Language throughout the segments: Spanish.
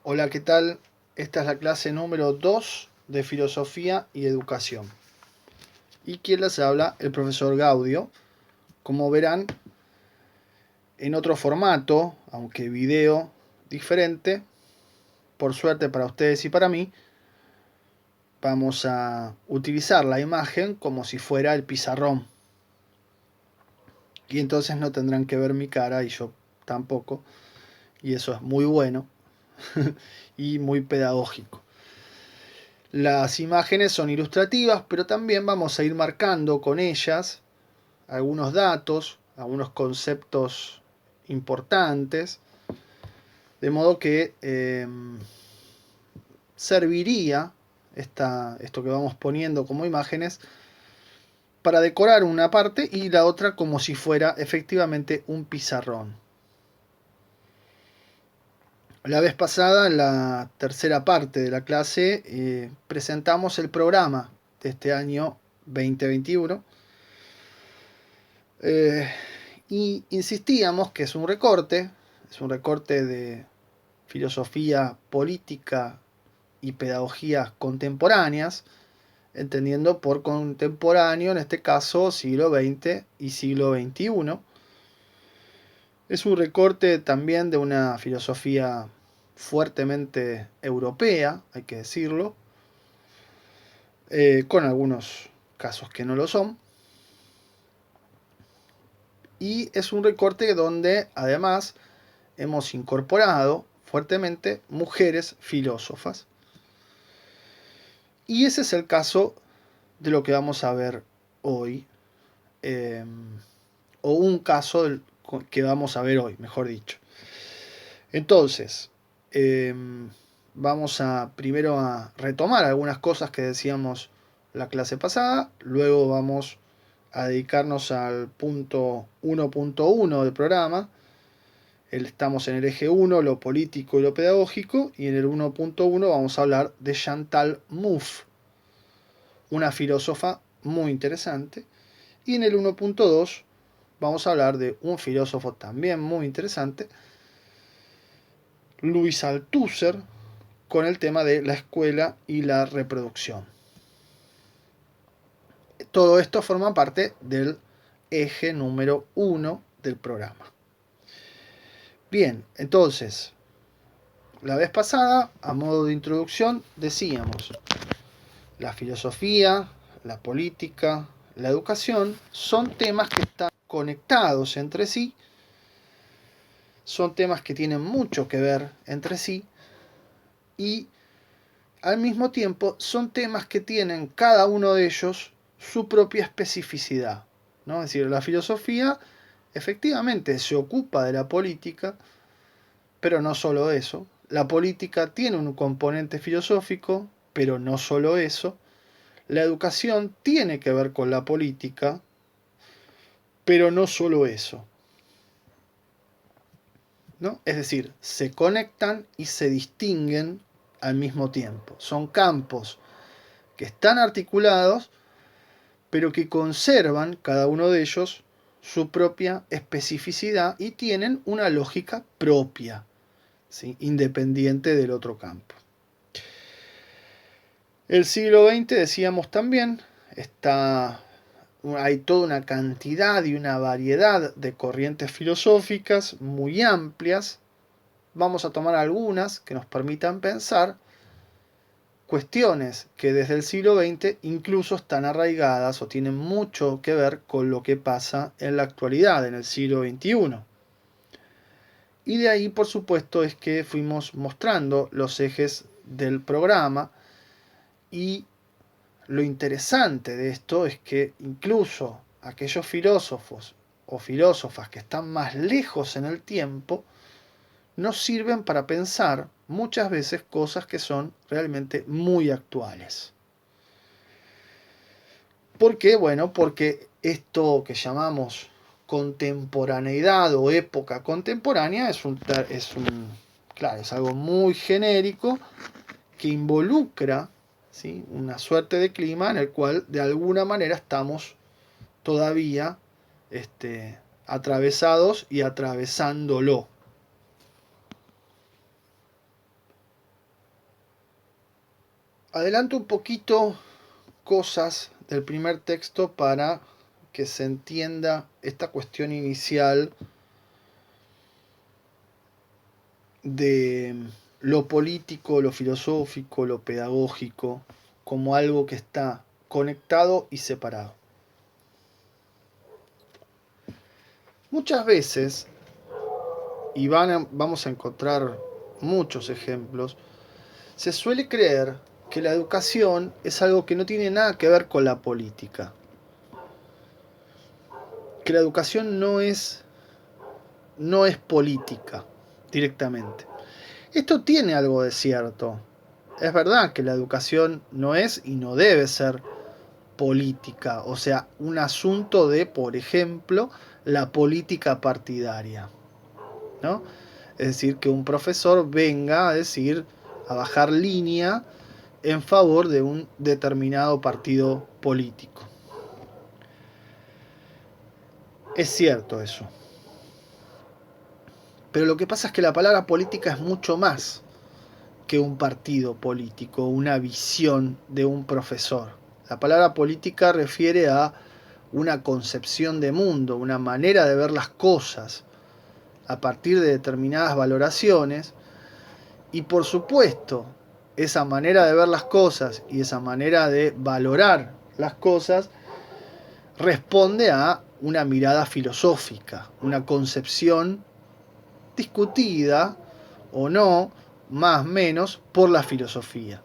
Hola, ¿qué tal? Esta es la clase número 2 de Filosofía y Educación. Y quien les habla, el profesor Gaudio. Como verán, en otro formato, aunque video diferente, por suerte para ustedes y para mí, vamos a utilizar la imagen como si fuera el pizarrón. Y entonces no tendrán que ver mi cara y yo tampoco. Y eso es muy bueno y muy pedagógico. Las imágenes son ilustrativas, pero también vamos a ir marcando con ellas algunos datos, algunos conceptos importantes, de modo que serviría esto que vamos poniendo como imágenes para decorar una parte y la otra como si fuera efectivamente un pizarrón. La vez pasada, en la tercera parte de la clase, presentamos el programa de este año 2021 y insistíamos que es un recorte de filosofía política y pedagogías contemporáneas, entendiendo por contemporáneo, en este caso, siglo XX y siglo XXI. Es un recorte también de una filosofía fuertemente europea, hay que decirlo, con algunos casos que no lo son. Y es un recorte donde además hemos incorporado fuertemente mujeres filósofas. Y ese es el caso de lo que vamos a ver hoy, eh, o un caso que vamos a ver hoy, mejor dicho. Entonces, eh, vamos a primero a retomar algunas cosas que decíamos la clase pasada, luego vamos a dedicarnos al punto 1.1 del programa. Estamos en el eje 1, lo político y lo pedagógico, y en el 1.1 vamos a hablar de Chantal Mouffe, una filósofa muy interesante, y en el 1.2 vamos a hablar de un filósofo también muy interesante, Louis Althusser, con el tema de la escuela y la reproducción. Todo esto forma parte del eje número 1 del programa. Bien, entonces, la vez pasada, a modo de introducción, decíamos, la filosofía, la política, la educación son temas que están conectados entre sí, son temas que tienen mucho que ver entre sí y al mismo tiempo son temas que tienen cada uno de ellos su propia especificidad, ¿no? Es decir, la filosofía efectivamente se ocupa de la política, pero no solo eso. La política tiene un componente filosófico, pero no solo eso. La educación tiene que ver con la política, pero no solo eso, ¿no? Es decir, se conectan y se distinguen al mismo tiempo. Son campos que están articulados, pero que conservan cada uno de ellos su propia especificidad y tienen una lógica propia, ¿sí? Independiente del otro campo. El siglo XX, decíamos también, hay toda una cantidad y una variedad de corrientes filosóficas muy amplias. Vamos a tomar algunas que nos permitan pensar cuestiones que desde el siglo XX incluso están arraigadas o tienen mucho que ver con lo que pasa en la actualidad, en el siglo XXI. Y de ahí, por supuesto, es que fuimos mostrando los ejes del programa, y lo interesante de esto es que incluso aquellos filósofos o filósofas que están más lejos en el tiempo nos sirven para pensar muchas veces cosas que son realmente muy actuales. ¿Por qué? Bueno, porque esto que llamamos contemporaneidad o época contemporánea claro, es algo muy genérico que involucra, ¿sí?, una suerte de clima en el cual de alguna manera estamos todavía atravesados y atravesándolo. Adelanto un poquito cosas del primer texto para que se entienda esta cuestión inicial de lo político, lo filosófico, lo pedagógico, como algo que está conectado y separado. Muchas veces, y vamos a encontrar muchos ejemplos, se suele creer que la educación es algo que no tiene nada que ver con la política. Que la educación no es política directamente. Esto tiene algo de cierto. Es verdad que la educación no es y no debe ser política, o sea, un asunto de, por ejemplo, la política partidaria, ¿no? Es decir, que un profesor venga a decir, a bajar línea en favor de un determinado partido político. Es cierto eso. Pero lo que pasa es que la palabra política es mucho más que un partido político, una visión de un profesor. La palabra política refiere a una concepción de mundo, una manera de ver las cosas a partir de determinadas valoraciones. Y por supuesto, esa manera de ver las cosas y esa manera de valorar las cosas responde a una mirada filosófica, una concepción discutida o no, más o menos, por la filosofía.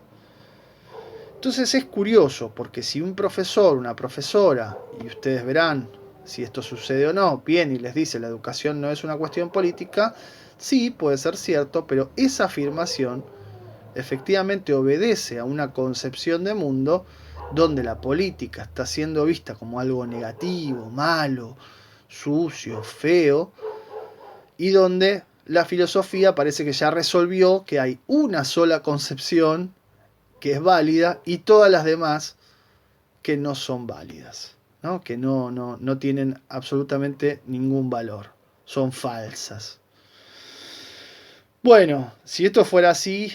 Entonces es curioso, porque si un profesor, una profesora, y ustedes verán si esto sucede o no, viene y les dice la educación no es una cuestión política, sí, puede ser cierto, pero esa afirmación efectivamente obedece a una concepción de mundo donde la política está siendo vista como algo negativo, malo, sucio, feo, y donde la filosofía parece que ya resolvió que hay una sola concepción que es válida y todas las demás que no son válidas, ¿no? Que no tienen absolutamente ningún valor, son falsas. Bueno, si esto fuera así,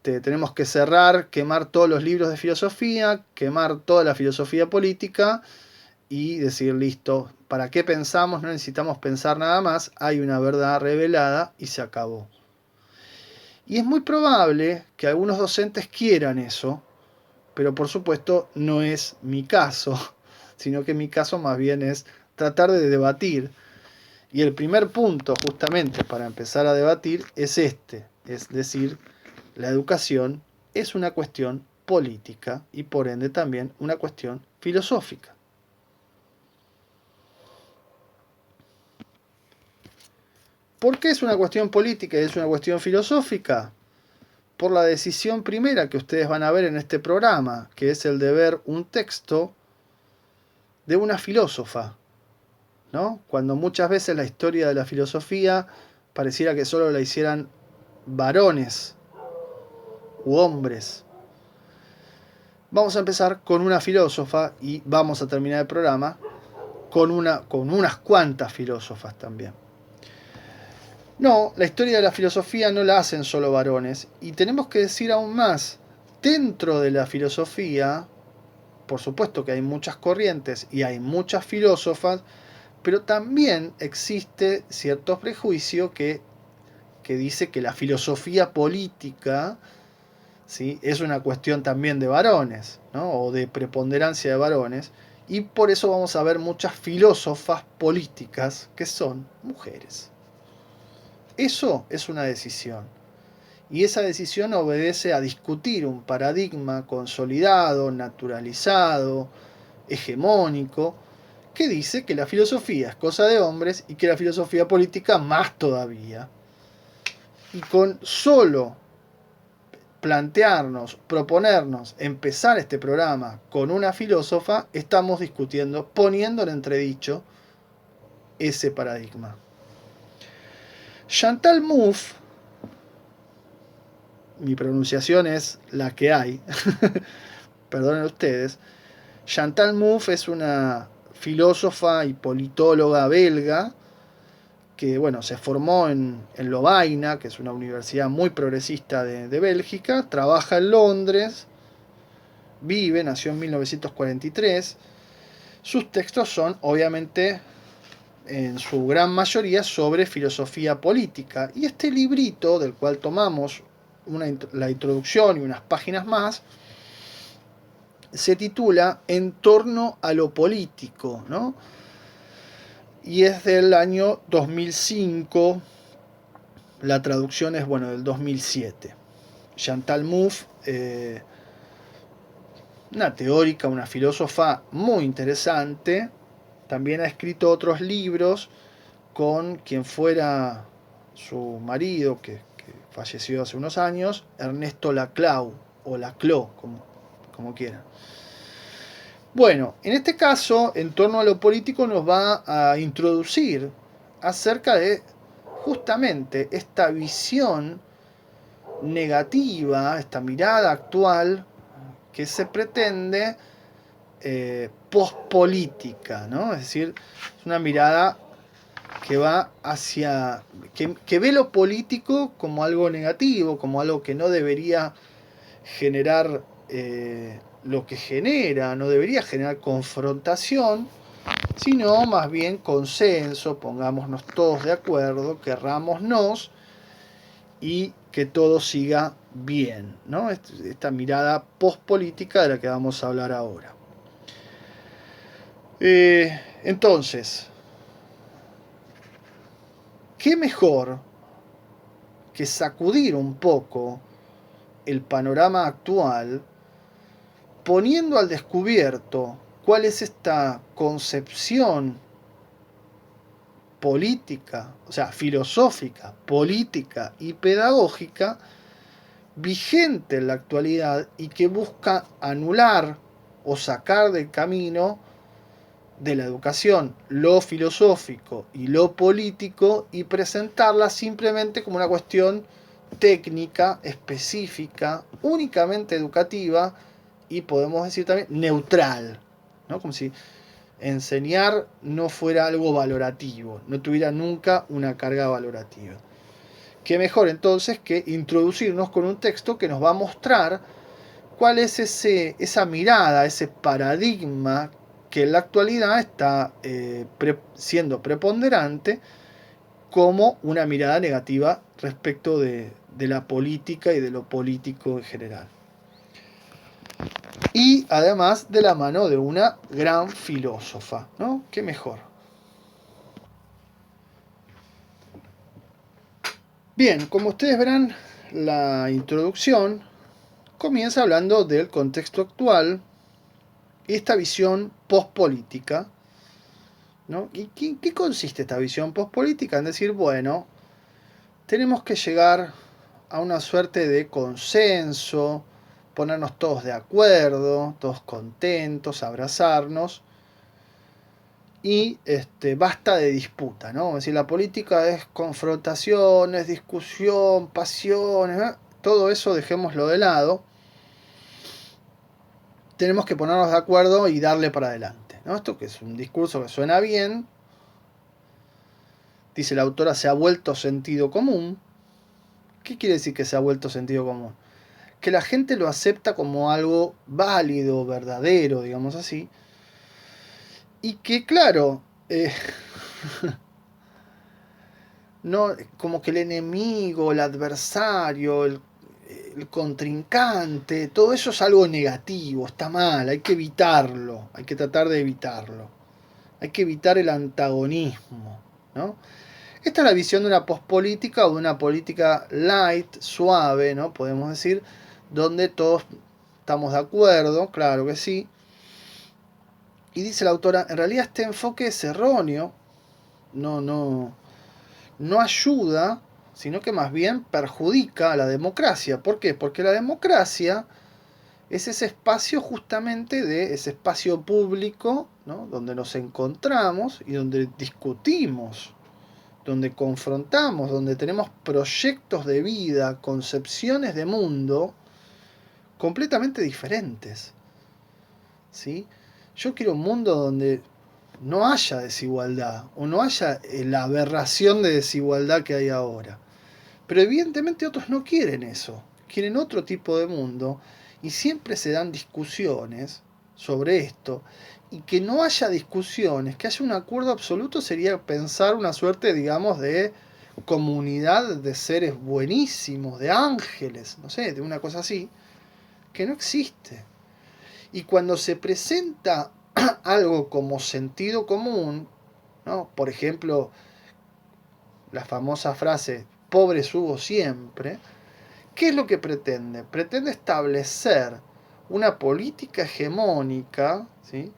tenemos que cerrar, quemar todos los libros de filosofía, quemar toda la filosofía política y decir, listo, ¿para qué pensamos? No necesitamos pensar nada más, hay una verdad revelada y se acabó. Y es muy probable que algunos docentes quieran eso, pero por supuesto no es mi caso, sino que mi caso más bien es tratar de debatir. Y el primer punto justamente para empezar a debatir es este, es decir, la educación es una cuestión política y por ende también una cuestión filosófica. ¿Por qué es una cuestión política y es una cuestión filosófica? Por la decisión primera que ustedes van a ver en este programa, que es el de ver un texto de una filósofa, ¿no? Cuando muchas veces la historia de la filosofía pareciera que solo la hicieran varones u hombres. Vamos a empezar con una filósofa y vamos a terminar el programa con unas cuantas filósofas también. No, la historia de la filosofía no la hacen solo varones y tenemos que decir aún más, dentro de la filosofía, por supuesto que hay muchas corrientes y hay muchas filósofas, pero también existe cierto prejuicio que dice que la filosofía política, ¿sí?, es una cuestión también de varones, ¿no?, o de preponderancia de varones, y por eso vamos a ver muchas filósofas políticas que son mujeres. Eso es una decisión. Y esa decisión obedece a discutir un paradigma consolidado, naturalizado, hegemónico, que dice que la filosofía es cosa de hombres y que la filosofía política más todavía. Y con solo plantearnos, proponernos, empezar este programa con una filósofa, estamos discutiendo, poniendo en entredicho ese paradigma. Chantal Mouffe, mi pronunciación es la que hay, perdonen ustedes, Chantal Mouffe es una filósofa y politóloga belga que bueno, se formó en Lovaina, que es una universidad muy progresista de Bélgica, trabaja en Londres vive, nació en 1943. Sus textos son, obviamente, en su gran mayoría sobre filosofía política. Y este librito, del cual tomamos la introducción y unas páginas más, se titula En torno a lo político, ¿no? Y es del año 2005, la traducción es, bueno, del 2007. Chantal Mouffe, una teórica, una filósofa muy interesante, también ha escrito otros libros con quien fuera su marido, que falleció hace unos años, Ernesto Laclau, o Laclau, como quieran. Bueno, en este caso, en torno a lo político, nos va a introducir acerca de justamente esta visión negativa, esta mirada actual que se pretende pospolítica, ¿no? Es decir, es una mirada que va hacia, que ve lo político como algo negativo, como algo que no debería generar lo que genera, no debería generar confrontación, sino más bien consenso, pongámonos todos de acuerdo, querrámonos y que todo siga bien, ¿no? Esta mirada pospolítica de la que vamos a hablar ahora. Entonces, ¿qué mejor que sacudir un poco el panorama actual, poniendo al descubierto cuál es esta concepción política, o sea, filosófica, política y pedagógica vigente en la actualidad y que busca anular o sacar del camino de la educación lo filosófico y lo político y presentarla simplemente como una cuestión técnica, específica, únicamente educativa y podemos decir también neutral, ¿no? Como si enseñar no fuera algo valorativo, no tuviera nunca una carga valorativa. Qué mejor entonces que introducirnos con un texto que nos va a mostrar cuál es esa mirada, ese paradigma que en la actualidad está siendo preponderante como una mirada negativa respecto de la política y de lo político en general. Y además de la mano de una gran filósofa, ¿no? ¿Qué mejor? Bien, como ustedes verán, la introducción comienza hablando del contexto actual y esta visión pospolítica, ¿no? ¿Y qué consiste esta visión pospolítica? En decir, bueno, tenemos que llegar a una suerte de consenso, ponernos todos de acuerdo, todos contentos, abrazarnos, y basta de disputa, ¿no? Es decir, la política es confrontación, es discusión, pasiones, ¿eh? Todo eso dejémoslo de lado. Tenemos que ponernos de acuerdo y darle para adelante, ¿no? Esto que es un discurso que suena bien, dice la autora, se ha vuelto sentido común. ¿Qué quiere decir que se ha vuelto sentido común? Que la gente lo acepta como algo válido, verdadero, digamos así, y que claro, no, como que el enemigo, el adversario, el contrincante, todo eso es algo negativo, está mal, hay que evitarlo, hay que tratar de evitarlo, hay que evitar el antagonismo, ¿no? Esta es la visión de una pospolítica o de una política light, suave, ¿no? Podemos decir, donde todos estamos de acuerdo, claro que sí. Y dice la autora, en realidad este enfoque es erróneo, no ayuda, sino que más bien perjudica a la democracia. ¿Por qué? Porque la democracia es ese espacio justamente de ese espacio público, ¿no? Donde nos encontramos y donde discutimos, donde confrontamos, donde tenemos proyectos de vida, concepciones de mundo completamente diferentes, ¿sí? Yo quiero un mundo donde no haya desigualdad o no haya la aberración de desigualdad que hay ahora. Pero evidentemente otros no quieren eso, quieren otro tipo de mundo Y siempre se dan discusiones sobre esto, y que no haya discusiones, que haya un acuerdo absoluto sería pensar una suerte, digamos, de comunidad de seres buenísimos, de ángeles, no sé, de una cosa así, que no existe. Y cuando se presenta algo como sentido común, ¿no? Por ejemplo, la famosa frase, pobres hubo siempre, ¿qué es lo que pretende? Pretende establecer una política hegemónica, ¿sí?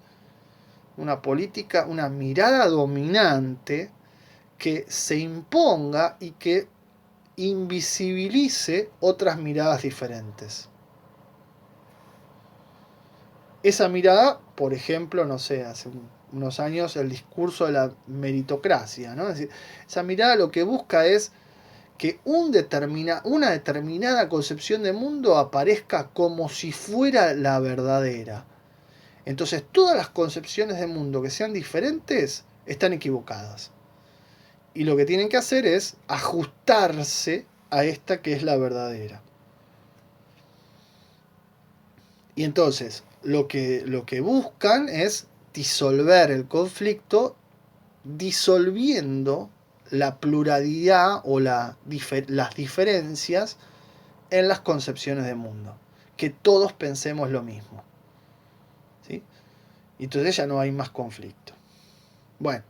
Una política, una mirada dominante que se imponga y que invisibilice otras miradas diferentes. Esa mirada, por ejemplo, no sé, hace unos años el discurso de la meritocracia, ¿no? Es decir, esa mirada lo que busca es que una determinada concepción de mundo aparezca como si fuera la verdadera. Entonces, todas las concepciones de mundo que sean diferentes están equivocadas. Y lo que tienen que hacer es ajustarse a esta que es la verdadera. Y entonces, lo que buscan es disolver el conflicto disolviendo la pluralidad o las diferencias en las concepciones de mundo. Que todos pensemos lo mismo. ¿Sí? Y entonces ya no hay más conflicto. Bueno,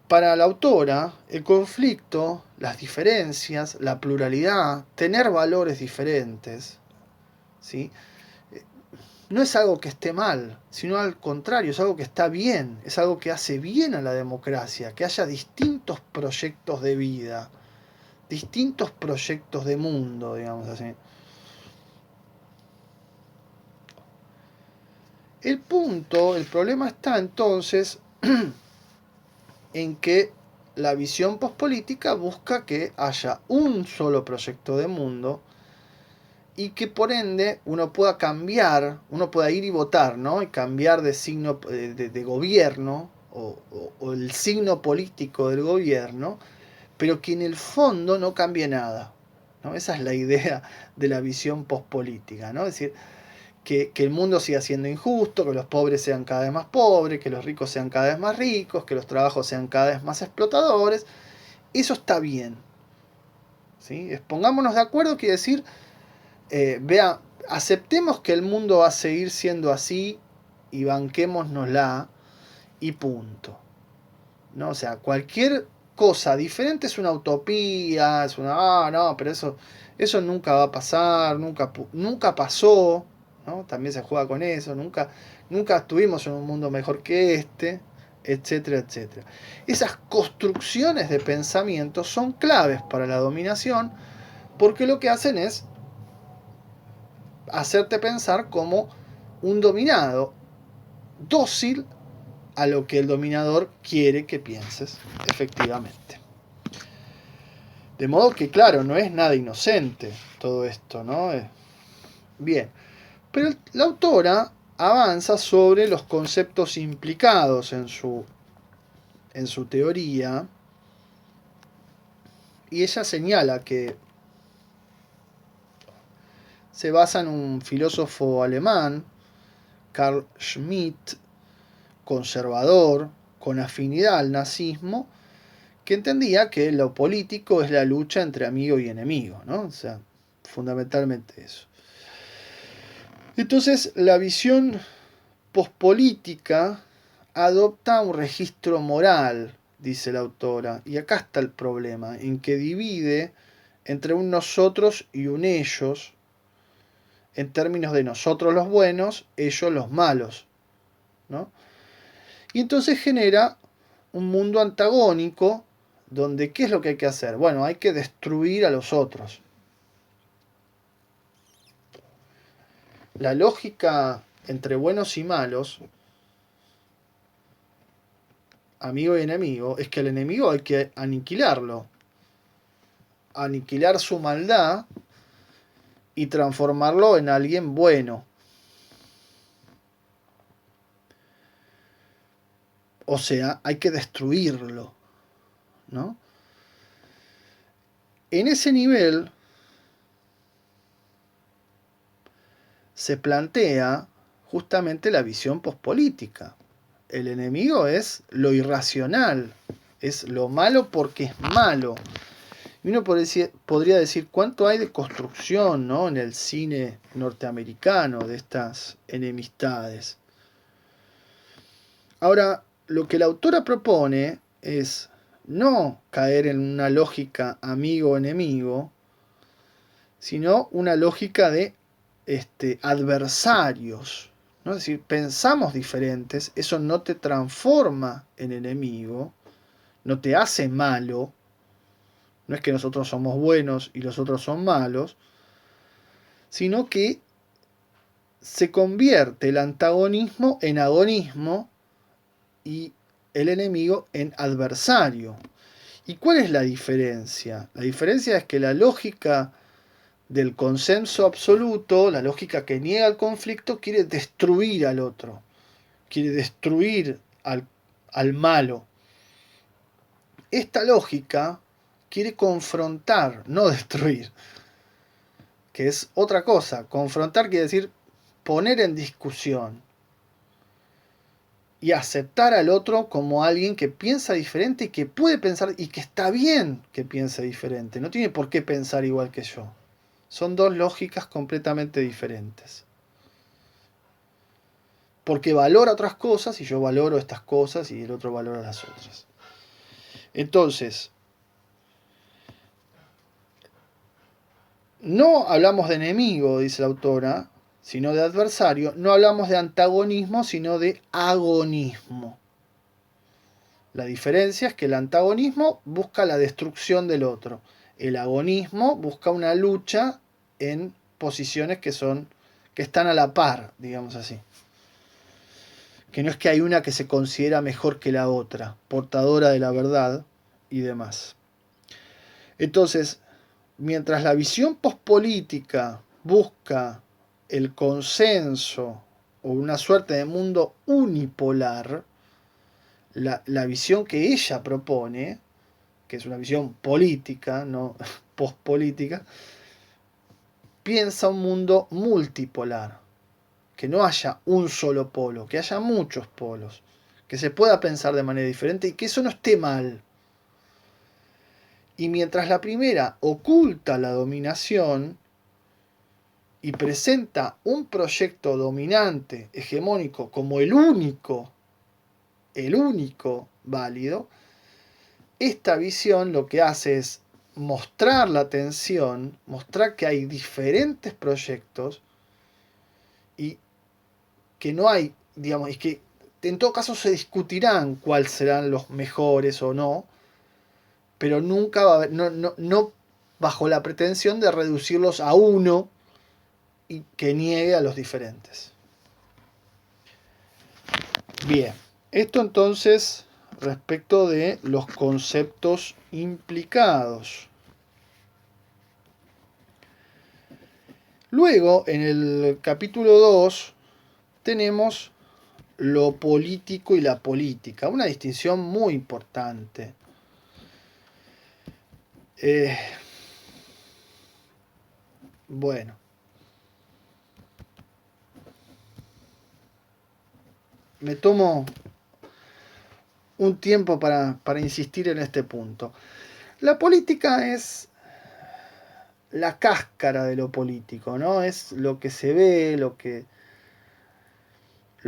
para la autora, el conflicto, las diferencias, la pluralidad, tener valores diferentes, ¿sí? No es algo que esté mal, sino al contrario, es algo que está bien, es algo que hace bien a la democracia, que haya distintos proyectos de vida, distintos proyectos de mundo, digamos así. El problema está entonces en que la visión pospolítica busca que haya un solo proyecto de mundo y que por ende uno pueda cambiar, uno pueda ir y votar, ¿no? Y cambiar de signo de gobierno o el signo político del gobierno, pero que en el fondo no cambie nada, ¿no? Esa es la idea de la visión pospolítica, ¿no? Es decir, que el mundo siga siendo injusto, que los pobres sean cada vez más pobres, que los ricos sean cada vez más ricos, que los trabajos sean cada vez más explotadores. Eso está bien. ¿Sí? Pongámonos de acuerdo, quiere decir, aceptemos que el mundo va a seguir siendo así y banquémonosla y punto. ¿No? O sea, cualquier cosa diferente es una utopía, es una, no, pero eso nunca va a pasar, nunca pasó, ¿no? También se juega con eso, nunca estuvimos en un mundo mejor que este, etcétera, etcétera. Esas construcciones de pensamiento son claves para la dominación porque lo que hacen es hacerte pensar como un dominado, dócil a lo que el dominador quiere que pienses, efectivamente. De modo que, claro, no es nada inocente todo esto, ¿no? Bien, pero la autora avanza sobre los conceptos implicados en su teoría y ella señala que se basa en un filósofo alemán, Carl Schmitt, conservador, con afinidad al nazismo, que entendía que lo político es la lucha entre amigo y enemigo, ¿no? O sea, fundamentalmente eso. Entonces, la visión pospolítica adopta un registro moral, dice la autora, y acá está el problema, en que divide entre un nosotros y un ellos, en términos de nosotros los buenos, ellos los malos, ¿no? Y entonces genera un mundo antagónico donde ¿qué es lo que hay que hacer? Bueno, hay que destruir a los otros. La lógica entre buenos y malos, amigo y enemigo, es que al enemigo hay que aniquilarlo. Aniquilar su maldad y transformarlo en alguien bueno. O sea, hay que destruirlo, ¿no? En ese nivel, se plantea justamente la visión pospolítica. El enemigo es lo irracional, es lo malo porque es malo. Y uno podría decir cuánto hay de construcción, ¿no?, en el cine norteamericano de estas enemistades. Ahora, lo que la autora propone es no caer en una lógica amigo-enemigo, sino una lógica de adversarios, ¿no? Es decir, pensamos diferentes, eso no te transforma en enemigo, no te hace malo, no es que nosotros somos buenos y los otros son malos, sino que se convierte el antagonismo en agonismo y el enemigo en adversario. ¿Y cuál es la diferencia? La diferencia es que la lógica del consenso absoluto, la lógica que niega el conflicto, quiere destruir al otro, quiere destruir al malo. Esta lógica quiere confrontar, no destruir, que es otra cosa. Confrontar quiere decir poner en discusión y aceptar al otro como alguien que piensa diferente y que puede pensar y que está bien que piense diferente. No tiene por qué pensar igual que yo. Son dos lógicas completamente diferentes. Porque valora otras cosas y yo valoro estas cosas y el otro valora las otras. Entonces, no hablamos de enemigo, dice la autora, sino de adversario. No hablamos de antagonismo, sino de agonismo. La diferencia es que el antagonismo busca la destrucción del otro. El agonismo busca una lucha en posiciones que están a la par, digamos así. Que no es que hay una que se considera mejor que la otra, portadora de la verdad y demás. Entonces, mientras la visión pospolítica busca el consenso o una suerte de mundo unipolar, la visión que ella propone, que es una visión política, no pospolítica, piensa un mundo multipolar, que no haya un solo polo, que haya muchos polos, que se pueda pensar de manera diferente y que eso no esté mal. Y mientras la primera oculta la dominación y presenta un proyecto dominante, hegemónico, como el único válido, esta visión lo que hace es mostrar la tensión, mostrar que hay diferentes proyectos y que no hay, digamos, y que en todo caso se discutirán cuáles serán los mejores o no, pero nunca va a haber, no bajo la pretensión de reducirlos a uno y que niegue a los diferentes. Bien, esto entonces respecto de los conceptos implicados. Luego, en el capítulo 2, tenemos lo político y la política, una distinción muy importante. Bueno, me tomo un tiempo para insistir en este punto. La política es la cáscara de lo político, ¿no? Es lo que se ve, lo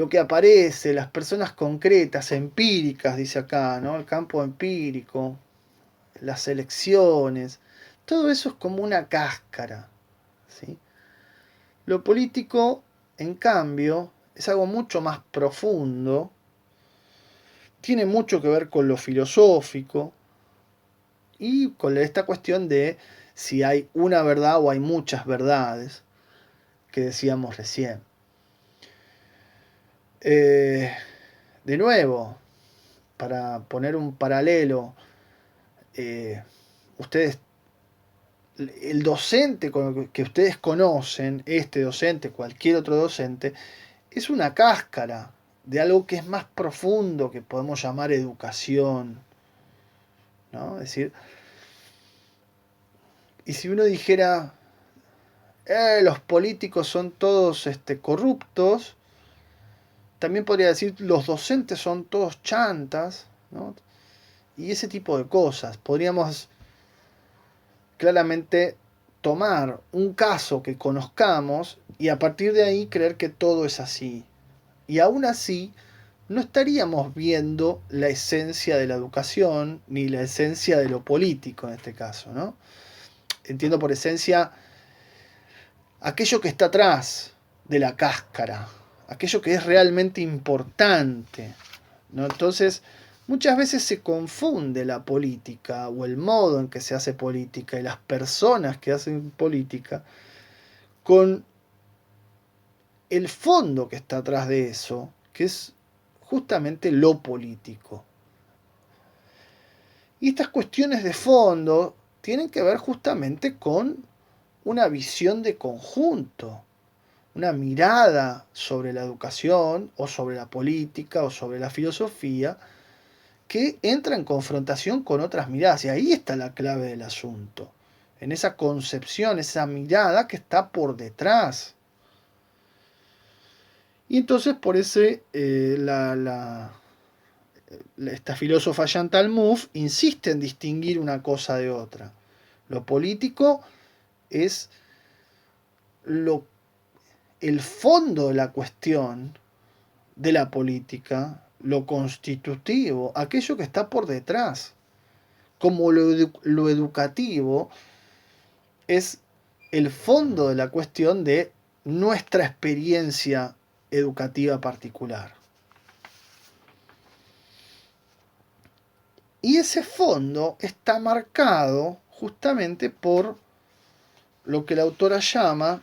que aparece, las personas concretas, empíricas, dice acá, ¿no? El campo empírico, las elecciones, todo eso es como una cáscara, ¿sí? Lo político, en cambio, es algo mucho más profundo, tiene mucho que ver con lo filosófico y con esta cuestión de si hay una verdad o hay muchas verdades que decíamos recién. De nuevo, para poner un paralelo, ustedes, el docente que ustedes conocen, este docente, cualquier otro docente, es una cáscara de algo que es más profundo, que podemos llamar educación, ¿no? Es decir, y si uno dijera, los políticos son todos corruptos. También podría decir los docentes son todos chantas, ¿no? Y ese tipo de cosas. Podríamos claramente tomar un caso que conozcamos y a partir de ahí creer que todo es así. Y aún así, no estaríamos viendo la esencia de la educación ni la esencia de lo político en este caso, ¿no? Entiendo por esencia aquello que está atrás de la cáscara, aquello que es realmente importante, ¿no? Entonces, muchas veces se confunde la política o el modo en que se hace política y las personas que hacen política con el fondo que está atrás de eso, que es justamente lo político. Y estas cuestiones de fondo tienen que ver justamente con una visión de conjunto, una mirada sobre la educación o sobre la política o sobre la filosofía que entra en confrontación con otras miradas. Y ahí está la clave del asunto, en esa concepción, esa mirada que está por detrás. Y entonces por ese esta filósofa Chantal Mouffe insiste en distinguir una cosa de otra. Lo político es lo, el fondo de la cuestión de la política, lo constitutivo, aquello que está por detrás. Como lo educativo es el fondo de la cuestión de nuestra experiencia educativa particular. Y ese fondo está marcado justamente por lo que la autora llama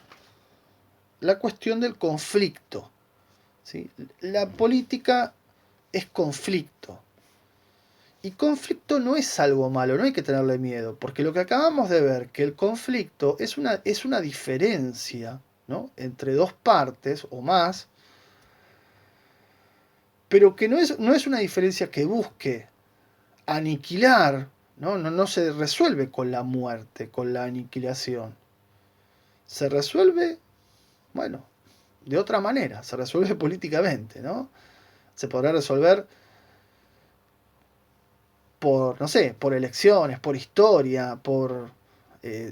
la cuestión del conflicto. ¿Sí? La política es conflicto. Y conflicto no es algo malo, no hay que tenerle miedo, porque lo que acabamos de ver, que el conflicto es una diferencia, ¿no?, entre dos partes o más, pero que no es una diferencia que busque aniquilar, no se resuelve con la muerte, con la aniquilación. Se resuelve, bueno, de otra manera, se resuelve políticamente, ¿no? Se podrá resolver por, no sé, por elecciones, por historia, por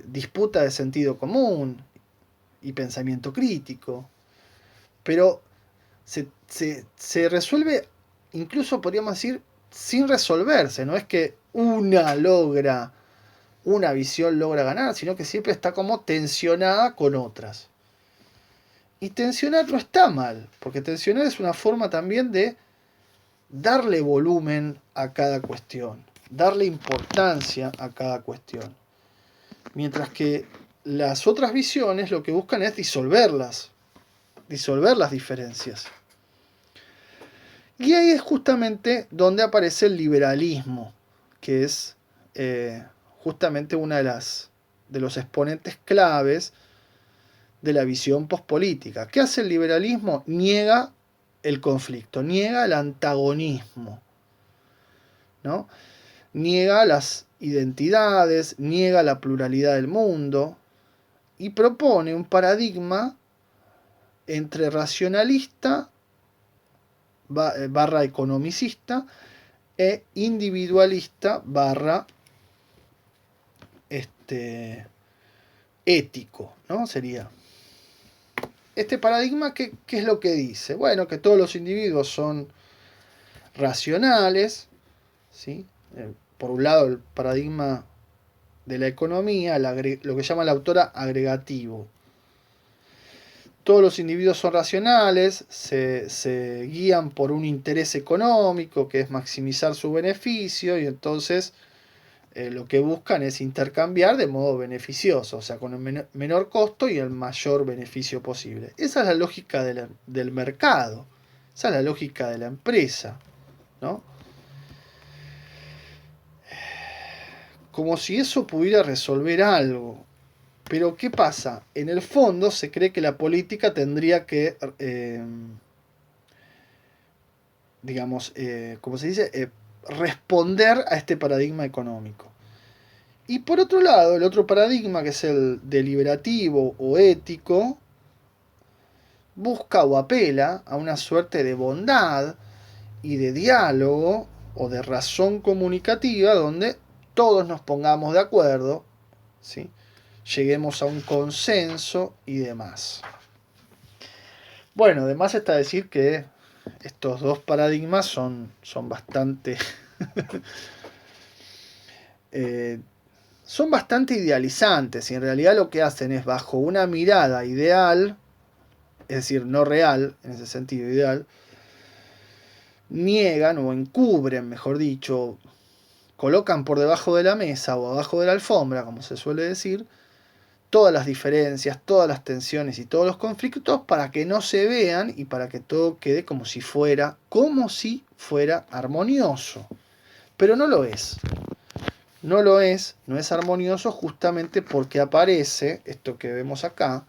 disputa de sentido común y pensamiento crítico. Pero se resuelve, incluso podríamos decir, sin resolverse. No es que una visión logra ganar, sino que siempre está como tensionada con otras. Y tensionar no está mal, porque tensionar es una forma también de darle volumen a cada cuestión, darle importancia a cada cuestión. Mientras que las otras visiones lo que buscan es disolver las diferencias. Y ahí es justamente donde aparece el liberalismo, que es justamente una de los exponentes claves de la visión pospolítica. ¿Qué hace el liberalismo? Niega el conflicto, niega el antagonismo, ¿no? Niega las identidades, niega la pluralidad del mundo y propone un paradigma entre racionalista barra economicista e individualista barra ético, ¿no? Sería. Este paradigma, ¿qué es lo que dice? Bueno, que todos los individuos son racionales, ¿sí? Por un lado, el paradigma de la economía, lo que llama la autora agregativo. Todos los individuos son racionales, se guían por un interés económico, que es maximizar su beneficio, y entonces lo que buscan es intercambiar de modo beneficioso, o sea, con el menor costo y el mayor beneficio posible. Esa es la lógica del mercado, esa es la lógica de la empresa, ¿no? Como si eso pudiera resolver algo. Pero ¿qué pasa? En el fondo se cree que la política tendría que, digamos, ¿cómo se dice? Responder a este paradigma económico. Y por otro lado, el otro paradigma, que es el deliberativo o ético, busca o apela a una suerte de bondad y de diálogo o de razón comunicativa donde todos nos pongamos de acuerdo, ¿sí? Lleguemos a un consenso y demás. Bueno, además está decir que estos dos paradigmas son bastante son bastante idealizantes y en realidad lo que hacen es bajo una mirada ideal, es decir, no real, en ese sentido ideal, niegan o encubren, mejor dicho, colocan por debajo de la mesa o abajo de la alfombra, como se suele decir, todas las diferencias, todas las tensiones y todos los conflictos para que no se vean y para que todo quede como si fuera armonioso. Pero no lo es. No lo es, no es armonioso justamente porque aparece, esto que vemos acá,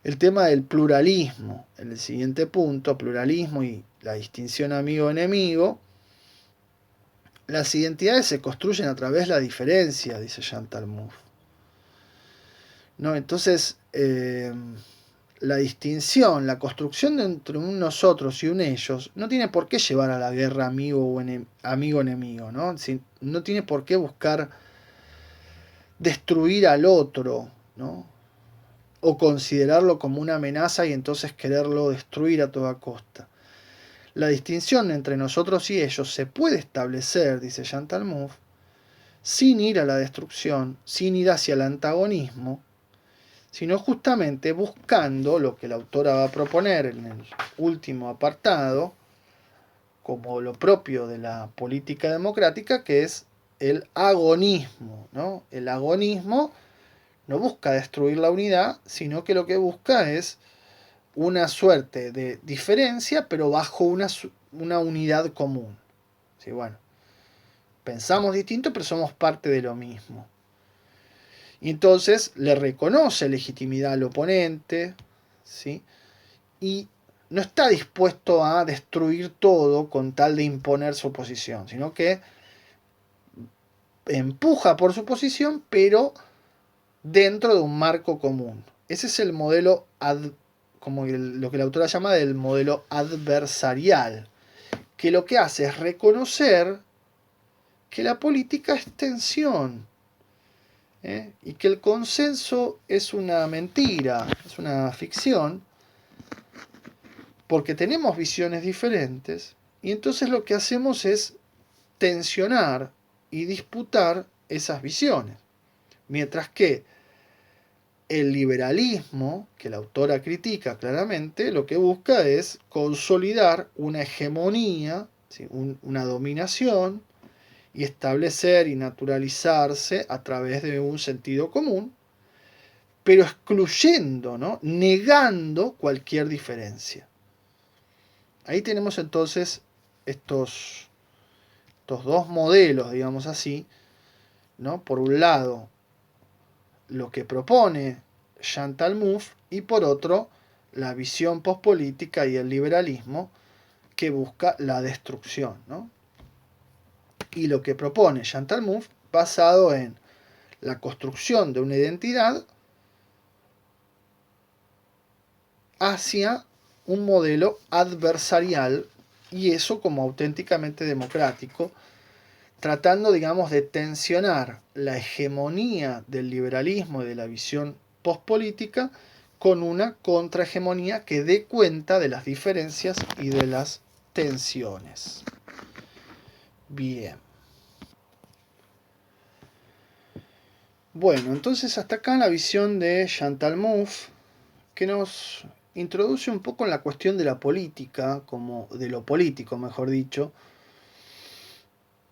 el tema del pluralismo. En el siguiente punto, pluralismo y la distinción amigo-enemigo. Las identidades se construyen a través de la diferencia, dice Chantal Mouffe. ¿No? Entonces, la distinción, la construcción de entre un nosotros y un ellos, no tiene por qué llevar a la guerra amigo-enemigo, ¿no? No tiene por qué buscar destruir al otro, ¿no? O considerarlo como una amenaza y entonces quererlo destruir a toda costa. La distinción entre nosotros y ellos se puede establecer, dice Chantal Mouffe, sin ir a la destrucción, sin ir hacia el antagonismo, sino justamente buscando lo que la autora va a proponer en el último apartado, como lo propio de la política democrática, que es el agonismo, ¿no? El agonismo no busca destruir la unidad, sino que lo que busca es una suerte de diferencia, pero bajo una unidad común. ¿Sí? Bueno, pensamos distinto, pero somos parte de lo mismo. Y entonces le reconoce legitimidad al oponente, ¿sí? Y no está dispuesto a destruir todo con tal de imponer su posición, sino que empuja por su posición, pero dentro de un marco común. Ese es el modelo, como lo que la autora llama del modelo adversarial, que lo que hace es reconocer que la política es tensión, y que el consenso es una mentira, es una ficción, porque tenemos visiones diferentes, y entonces lo que hacemos es tensionar y disputar esas visiones. Mientras que el liberalismo, que la autora critica claramente, lo que busca es consolidar una hegemonía, ¿sí? Una dominación, y establecer y naturalizarse a través de un sentido común, pero excluyendo, ¿no? Negando cualquier diferencia. Ahí tenemos entonces estos dos modelos, digamos así, ¿no? Por un lado, lo que propone Chantal Mouffe y por otro, la visión pospolítica y el liberalismo que busca la destrucción, ¿no? Y lo que propone Chantal Mouffe basado en la construcción de una identidad hacia un modelo adversarial, y eso como auténticamente democrático, tratando, digamos, de tensionar la hegemonía del liberalismo y de la visión pospolítica con una contrahegemonía que dé cuenta de las diferencias y de las tensiones. Bien. Bueno, entonces hasta acá la visión de Chantal Mouffe, que nos introduce un poco en la cuestión de la política, como de lo político, mejor dicho,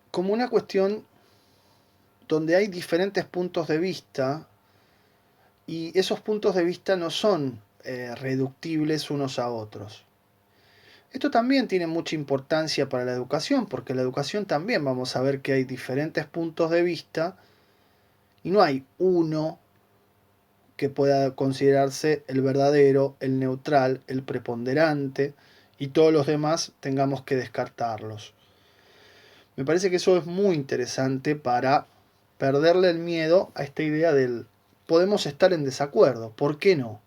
como una cuestión donde hay diferentes puntos de vista y esos puntos de vista no son reductibles unos a otros. Esto también tiene mucha importancia para la educación, porque en la educación también vamos a ver que hay diferentes puntos de vista y no hay uno que pueda considerarse el verdadero, el neutral, el preponderante, y todos los demás tengamos que descartarlos. Me parece que eso es muy interesante para perderle el miedo a esta idea del podemos estar en desacuerdo, ¿por qué no?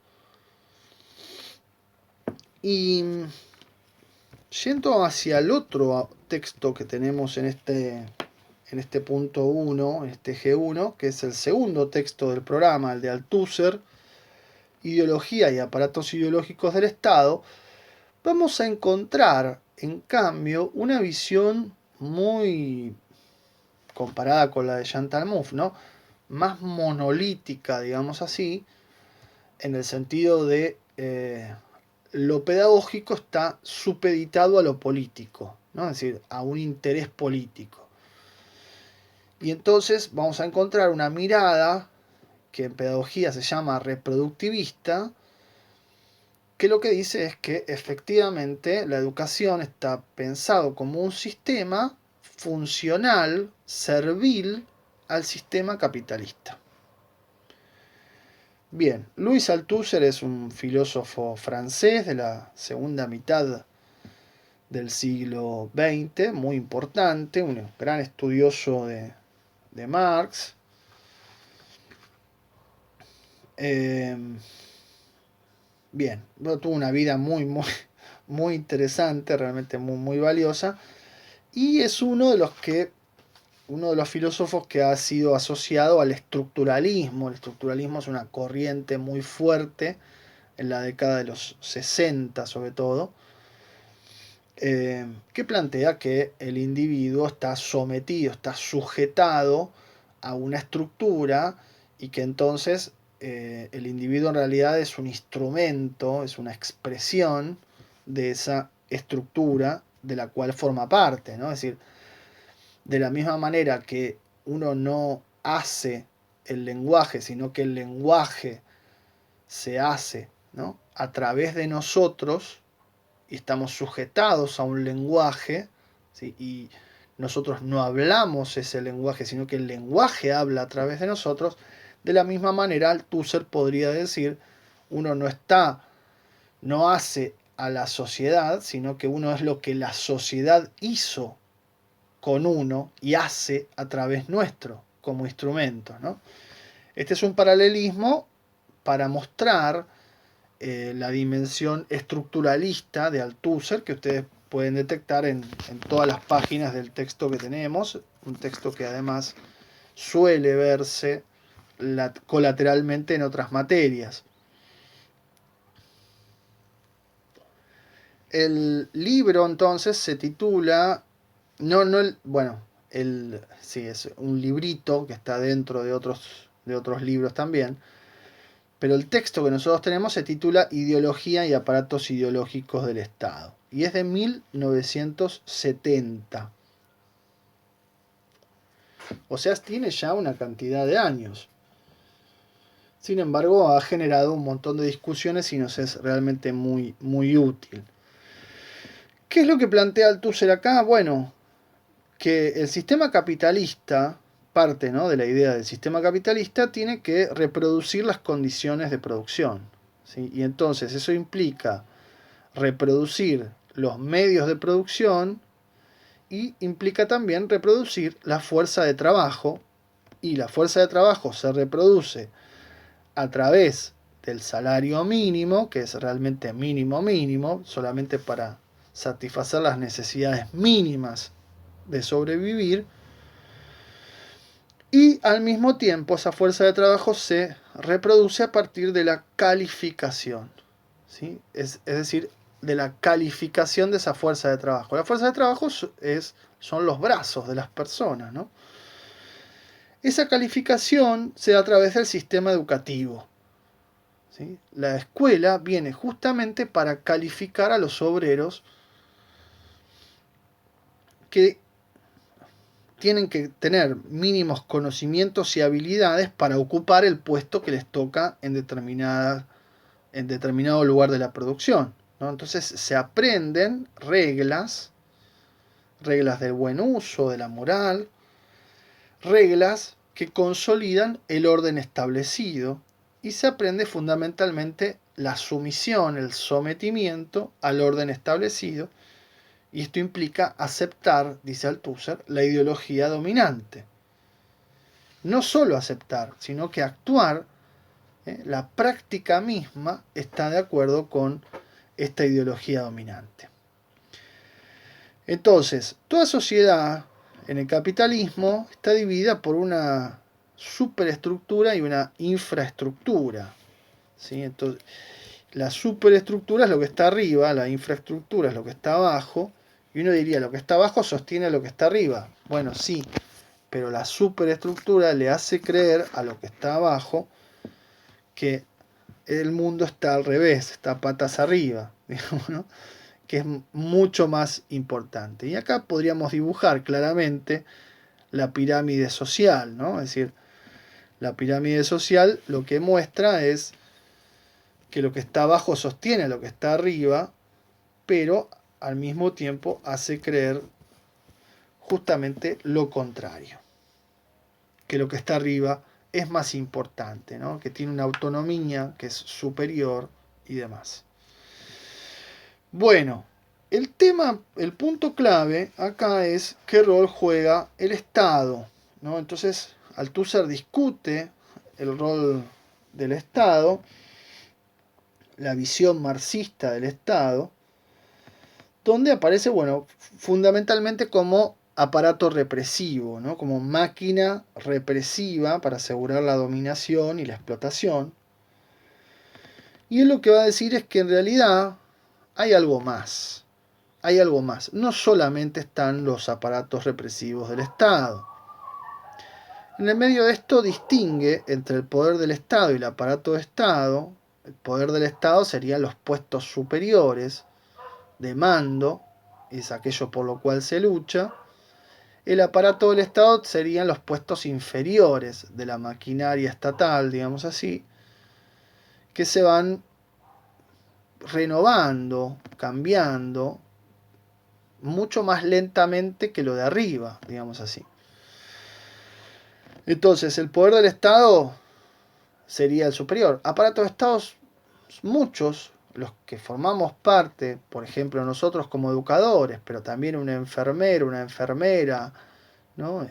Y yendo hacia el otro texto que tenemos en este punto 1, en este eje 1, que es el segundo texto del programa, el de Althusser, Ideología y aparatos ideológicos del Estado, vamos a encontrar, en cambio, una visión muy comparada con la de Chantal Mouffe, ¿no? Más monolítica, digamos así, en el sentido de lo pedagógico está supeditado a lo político, ¿no? Es decir, a un interés político. Y entonces vamos a encontrar una mirada que en pedagogía se llama reproductivista, que lo que dice es que efectivamente la educación está pensado como un sistema funcional, servil al sistema capitalista. Bien, Louis Althusser es un filósofo francés de la segunda mitad del siglo XX, muy importante, un gran estudioso de Marx. Bien, bueno, tuvo una vida muy interesante, realmente muy valiosa, y es uno de los filósofos que ha sido asociado al estructuralismo. El estructuralismo es una corriente muy fuerte en la década de los 60 sobre todo, que plantea que el individuo está sometido, está sujetado a una estructura y que entonces el individuo en realidad es un instrumento, es una expresión de esa estructura de la cual forma parte, ¿no? Es decir, de la misma manera que uno no hace el lenguaje, sino que el lenguaje se hace, ¿no?, a través de nosotros, y estamos sujetados a un lenguaje, ¿sí?, y nosotros no hablamos ese lenguaje, sino que el lenguaje habla a través de nosotros. De la misma manera, Althusser podría decir, uno no hace a la sociedad, sino que uno es lo que la sociedad hizo con uno y hace a través nuestro, como instrumento, ¿no? Este es un paralelismo para mostrar la dimensión estructuralista de Althusser, que ustedes pueden detectar en todas las páginas del texto que tenemos, un texto que además suele verse colateralmente en otras materias. El libro entonces se titula, sí, es un librito que está dentro de otros libros también, pero el texto que nosotros tenemos se titula Ideología y aparatos ideológicos del Estado, y es de 1970. O sea, tiene ya una cantidad de años. Sin embargo, ha generado un montón de discusiones y nos es realmente muy útil. ¿Qué es lo que plantea Althusser acá? Bueno, que el sistema capitalista, parte, ¿no?, de la idea del sistema capitalista, tiene que reproducir las condiciones de producción, ¿sí? Y entonces eso implica reproducir los medios de producción y implica también reproducir la fuerza de trabajo, y la fuerza de trabajo se reproduce a través del salario mínimo, que es realmente mínimo, solamente para satisfacer las necesidades mínimas de sobrevivir, y al mismo tiempo esa fuerza de trabajo se reproduce a partir de la calificación, ¿sí? Es decir, de la calificación de esa fuerza de trabajo. La fuerza de trabajo son los brazos de las personas, ¿no? Esa calificación se da a través del sistema educativo, ¿sí? La escuela viene justamente para calificar a los obreros que tienen que tener mínimos conocimientos y habilidades para ocupar el puesto que les toca en determinado lugar de la producción, ¿no? Entonces se aprenden reglas del buen uso, de la moral, reglas que consolidan el orden establecido, y se aprende fundamentalmente la sumisión, el sometimiento al orden establecido, y esto implica aceptar, dice Althusser, la ideología dominante. no solo aceptar, sino que actuar, la práctica misma está de acuerdo con esta ideología dominante. Entonces, toda sociedad en el capitalismo está dividida por una superestructura y una infraestructura. ¿Sí? Entonces, la superestructura es lo que está arriba, la infraestructura es lo que está abajo, y uno diría, lo que está abajo sostiene lo que está arriba. Bueno, sí, pero la superestructura le hace creer a lo que está abajo que el mundo está al revés, está patas arriba, digamos, ¿no? Que es mucho más importante. Y acá podríamos dibujar claramente la pirámide social, ¿no? Es decir, la pirámide social lo que muestra es que lo que está abajo sostiene a lo que está arriba, pero al mismo tiempo hace creer justamente lo contrario, que lo que está arriba es más importante, ¿no? Que tiene una autonomía que es superior y demás. Bueno, el punto clave acá es qué rol juega el Estado, ¿no? Entonces, Althusser discute el rol del Estado, la visión marxista del Estado, donde aparece, bueno, fundamentalmente como aparato represivo, ¿no? Como máquina represiva para asegurar la dominación y la explotación. Y él lo que va a decir es que en realidad hay algo más. Hay algo más. No solamente están los aparatos represivos del Estado. En el medio de esto distingue entre el poder del Estado y el aparato de Estado. El poder del Estado serían los puestos superiores de mando, es aquello por lo cual se lucha. El aparato del Estado serían los puestos inferiores de la maquinaria estatal, digamos así, que se van renovando, cambiando, mucho más lentamente que lo de arriba, digamos así. Entonces, el poder del Estado sería el superior. Aparatos de Estados, muchos, los que formamos parte, por ejemplo, nosotros como educadores, pero también un enfermero, una enfermera, ¿no?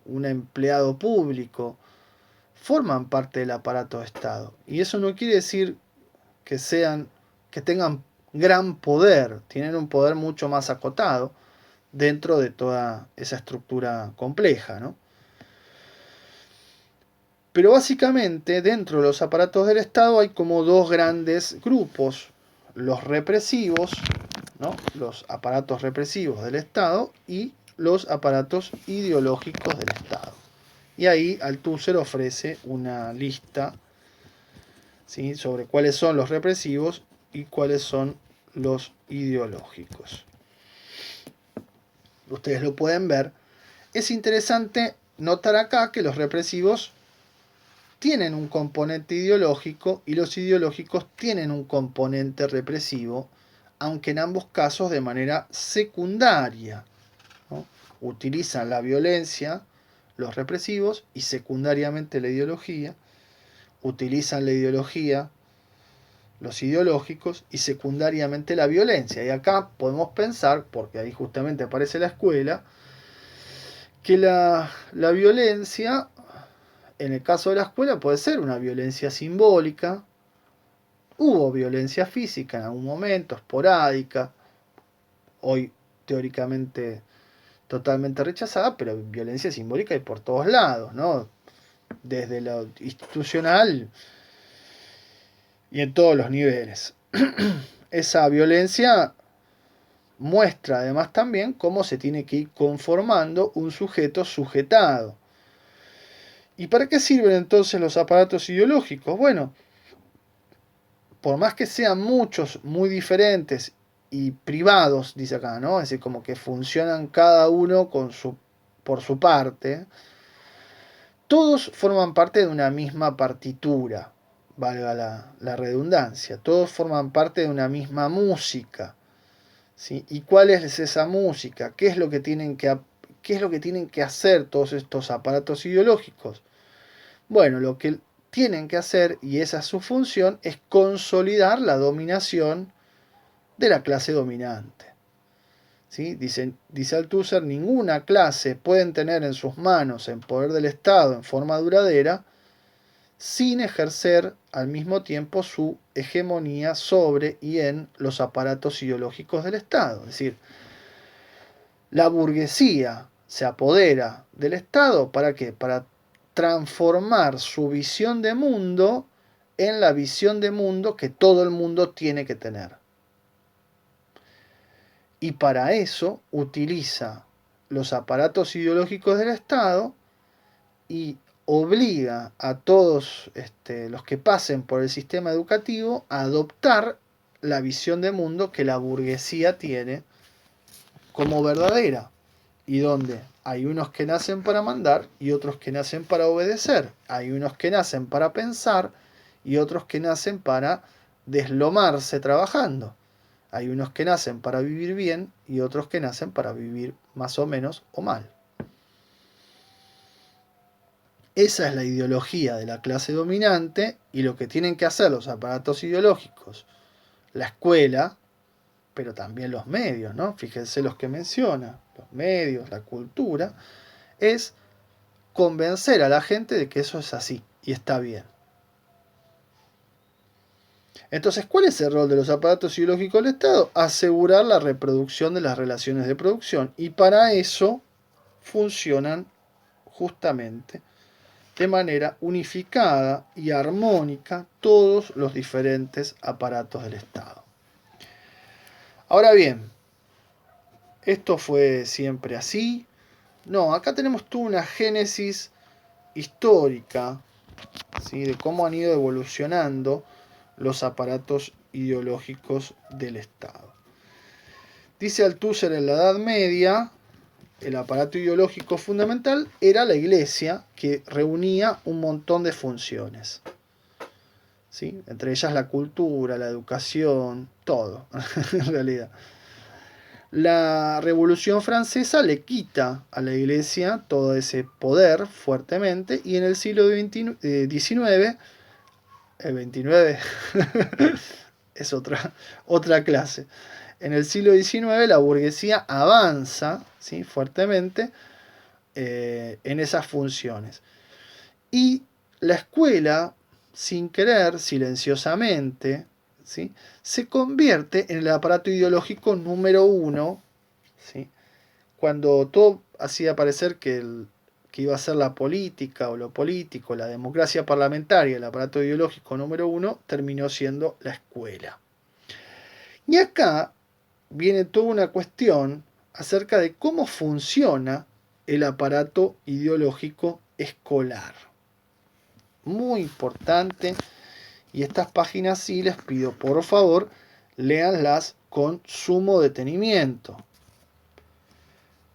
Un empleado público, forman parte del aparato de Estado. Y eso no quiere decir que tengan gran poder, tienen un poder mucho más acotado dentro de toda esa estructura compleja, ¿no? Pero básicamente dentro de los aparatos del Estado hay como dos grandes grupos, los represivos, ¿no? Los aparatos represivos del Estado y los aparatos ideológicos del Estado. Y ahí Althusser ofrece una lista, ¿sí?, sobre cuáles son los represivos y cuáles son los ideológicos. Ustedes lo pueden ver. Es interesante notar acá que los represivos tienen un componente ideológico y los ideológicos tienen un componente represivo, aunque en ambos casos de manera secundaria, ¿no? Utilizan la violencia los represivos y secundariamente la ideología, utilizan la ideología los ideológicos y secundariamente la violencia. Y acá podemos pensar, porque ahí justamente aparece la escuela, que la violencia, en el caso de la escuela, puede ser una violencia simbólica. Hubo violencia física en algún momento, esporádica, hoy teóricamente totalmente rechazada, pero violencia simbólica hay por todos lados, ¿no? Desde lo institucional y en todos los niveles. Esa violencia muestra además también cómo se tiene que ir conformando un sujeto sujetado. ¿Y para qué sirven entonces los aparatos ideológicos? Bueno, por más que sean muchos, muy diferentes y privados, dice acá, ¿no? Es decir, como que funcionan cada uno por su parte, todos forman parte de una misma partitura, valga la redundancia, todos forman parte de una misma música, ¿sí? ¿Y cuál es esa música? ¿Qué es lo que tienen que hacer todos estos aparatos ideológicos? Bueno, lo que tienen que hacer, y esa es su función, es consolidar la dominación de la clase dominante. ¿Sí? Dice Althusser, ninguna clase pueden tener en sus manos en poder del Estado en forma duradera sin ejercer al mismo tiempo su hegemonía sobre y en los aparatos ideológicos del Estado. Es decir, la burguesía se apodera del Estado, ¿para qué? Para transformar su visión de mundo en la visión de mundo que todo el mundo tiene que tener. Y para eso utiliza los aparatos ideológicos del Estado y obliga a todos los que pasen por el sistema educativo a adoptar la visión de mundo que la burguesía tiene como verdadera, y donde hay unos que nacen para mandar y otros que nacen para obedecer, hay unos que nacen para pensar y otros que nacen para deslomarse trabajando, hay unos que nacen para vivir bien y otros que nacen para vivir más o menos o mal. Esa es la ideología de la clase dominante, y lo que tienen que hacer los aparatos ideológicos, la escuela, pero también los medios, ¿no? Fíjense los que menciona, los medios, la cultura, es convencer a la gente de que eso es así y está bien. Entonces, ¿cuál es el rol de los aparatos ideológicos del Estado? Asegurar la reproducción de las relaciones de producción, y para eso funcionan justamente de manera unificada y armónica todos los diferentes aparatos del Estado. Ahora bien, ¿esto fue siempre así? No, acá tenemos toda una génesis histórica, ¿sí?, de cómo han ido evolucionando los aparatos ideológicos del Estado. Dice Althusser, en la Edad Media, el aparato ideológico fundamental era la Iglesia, que reunía un montón de funciones, ¿sí?, entre ellas la cultura, la educación, todo, en realidad. La Revolución Francesa le quita a la Iglesia todo ese poder fuertemente, y en el siglo XIX, el 29 es otra clase. En el siglo XIX la burguesía avanza, ¿sí?, fuertemente en esas funciones. Y la escuela, sin querer, silenciosamente, ¿sí?, se convierte en el aparato ideológico número uno, ¿sí?, cuando todo hacía parecer que iba a ser la política o lo político, la democracia parlamentaria, el aparato ideológico número uno, terminó siendo la escuela. Y acá viene toda una cuestión acerca de cómo funciona el aparato ideológico escolar. Muy importante, y estas páginas sí les pido por favor léanlas con sumo detenimiento.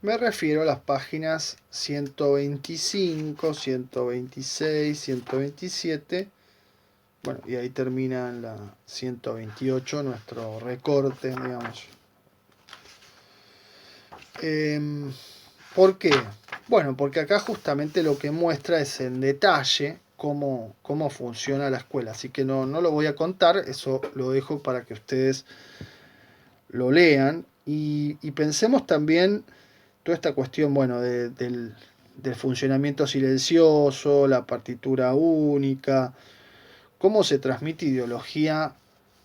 Me refiero a las páginas 125, 126, 127, bueno, y ahí termina en la 128 nuestro recorte, digamos. ¿Por qué? Bueno, porque acá justamente lo que muestra es en detalle cómo funciona la escuela. Así que no lo voy a contar, eso lo dejo para que ustedes lo lean. Y pensemos también toda esta cuestión, bueno, del funcionamiento silencioso, la partitura única, cómo se transmite ideología,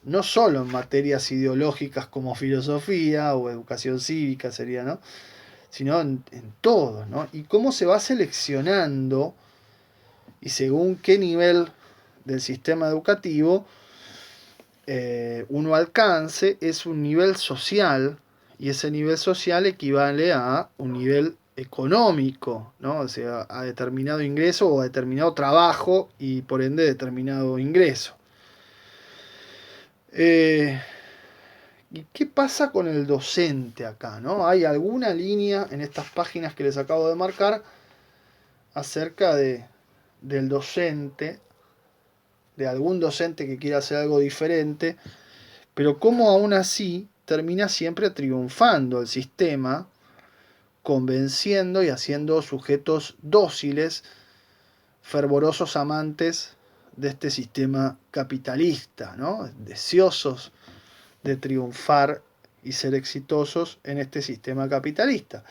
no solo en materias ideológicas como filosofía o educación cívica sería, ¿no?, sino en todo, ¿no? Y cómo se va seleccionando, y según qué nivel del sistema educativo uno alcance, es un nivel social, y ese nivel social equivale a un nivel económico, ¿no? O sea, a determinado ingreso o a determinado trabajo, y por ende determinado ingreso. ¿Y qué pasa con el docente acá, no? ¿Hay alguna línea en estas páginas que les acabo de marcar acerca del docente, de algún docente que quiera hacer algo diferente, pero cómo aún así termina siempre triunfando el sistema, convenciendo y haciendo sujetos dóciles, fervorosos amantes de este sistema capitalista, ¿no?, deseosos de triunfar y ser exitosos en este sistema capitalista.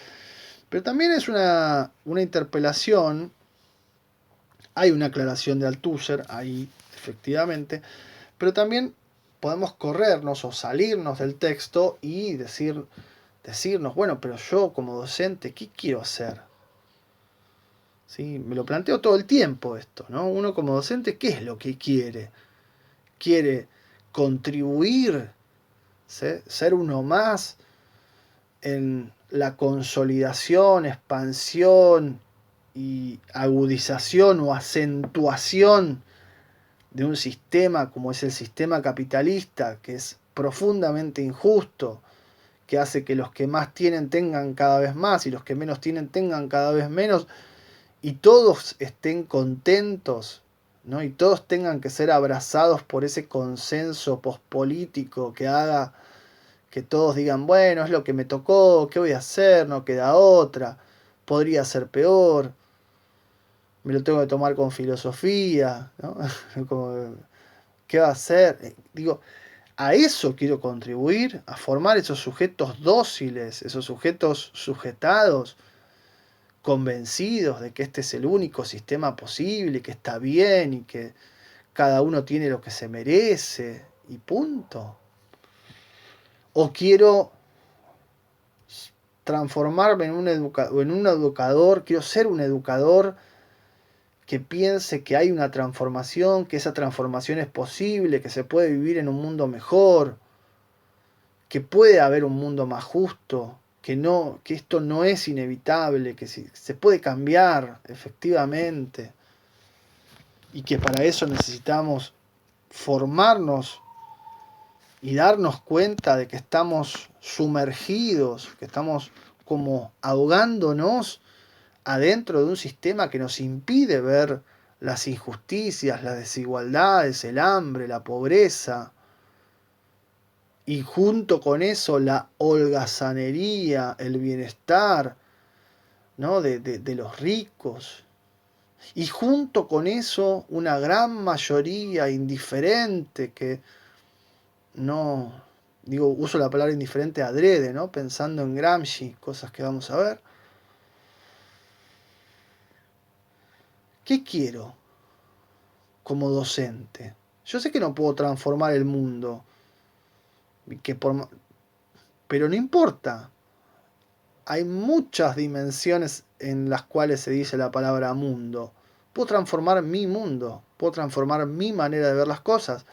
Pero también es una interpelación, hay una aclaración de Althusser ahí, efectivamente, pero también podemos corrernos o salirnos del texto y decirnos, bueno, pero yo como docente, ¿qué quiero hacer? ¿Sí? Me lo planteo todo el tiempo esto, ¿no? Uno como docente, ¿qué es lo que quiere? ¿Quiere contribuir, ¿sí? Ser uno más en la consolidación, expansión y agudización o acentuación de un sistema como es el sistema capitalista, que es profundamente injusto, que hace que los que más tienen tengan cada vez más y los que menos tienen tengan cada vez menos, y todos estén contentos, ¿no? Y todos tengan que ser abrazados por ese consenso pospolítico que haga que todos digan, bueno, es lo que me tocó, ¿qué voy a hacer? No queda otra, podría ser peor, me lo tengo que tomar con filosofía, ¿no? Como, ¿qué va a hacer? Digo, a eso quiero contribuir, a formar esos sujetos dóciles, esos sujetos sujetados, convencidos de que este es el único sistema posible, que está bien y que cada uno tiene lo que se merece y punto. O quiero transformarme en un educador, quiero ser un educador que piense que hay una transformación, que esa transformación es posible, que se puede vivir en un mundo mejor, que puede haber un mundo más justo, que esto no es inevitable, que se puede cambiar efectivamente y que para eso necesitamos formarnos y darnos cuenta de que estamos sumergidos, que estamos como ahogándonos adentro de un sistema que nos impide ver las injusticias, las desigualdades, el hambre, la pobreza, y junto con eso la holgazanería, el bienestar, ¿no? de los ricos. Y junto con eso una gran mayoría indiferente que no, digo, uso la palabra indiferente adrede, ¿no? Pensando en Gramsci, cosas que vamos a ver. ¿Qué quiero como docente? Yo sé que no puedo transformar el mundo, pero no importa. Hay muchas dimensiones en las cuales se dice la palabra mundo. Puedo transformar mi mundo, puedo transformar mi manera de ver las cosas,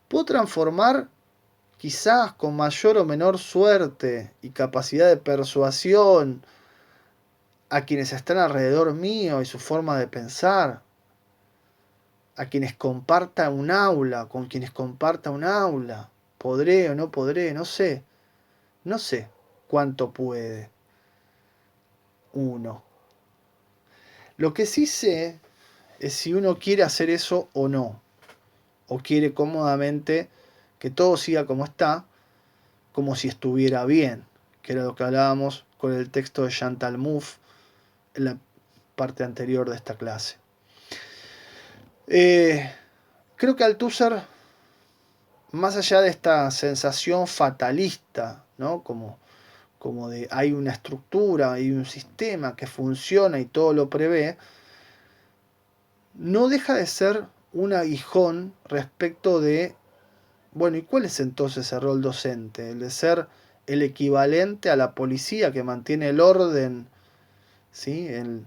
puedo transformar quizás con mayor o menor suerte y capacidad de persuasión a quienes están alrededor mío y su forma de pensar, a quienes comparta un aula, con quienes comparta un aula. ¿Podré o no podré? No sé. No sé cuánto puede uno. Lo que sí sé es si uno quiere hacer eso o no. O quiere cómodamente que todo siga como está, como si estuviera bien. Que era lo que hablábamos con el texto de Chantal Mouffe en la parte anterior de esta clase. Creo que Althusser, más allá de esta sensación fatalista, ¿no? Como de hay una estructura, hay un sistema que funciona y todo lo prevé, no deja de ser un aguijón respecto de, bueno, ¿y cuál es entonces el rol docente? El de ser el equivalente a la policía que mantiene el orden, ¿sí? En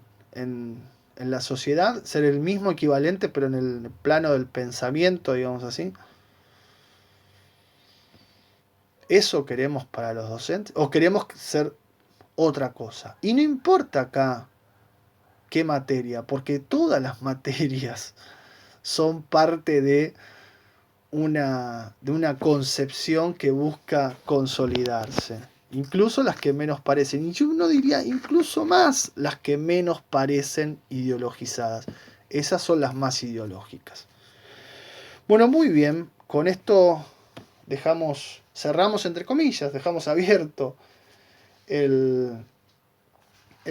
la sociedad, ser el mismo equivalente pero en el plano del pensamiento, digamos así. ¿Eso queremos para los docentes? ¿O queremos ser otra cosa? Y no importa acá qué materia, porque todas las materias son parte de una concepción que busca consolidarse. Incluso las que menos parecen. Y yo no diría incluso más las que menos parecen ideologizadas. Esas son las más ideológicas. Bueno, muy bien. Con esto cerramos entre comillas, dejamos abierto el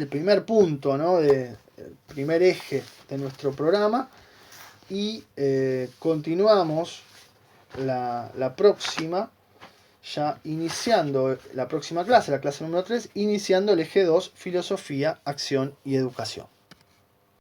primer punto, ¿no? El primer eje de nuestro programa. Y continuamos la próxima ya iniciando la próxima clase, la clase número 3, iniciando el eje 2, filosofía, acción y educación.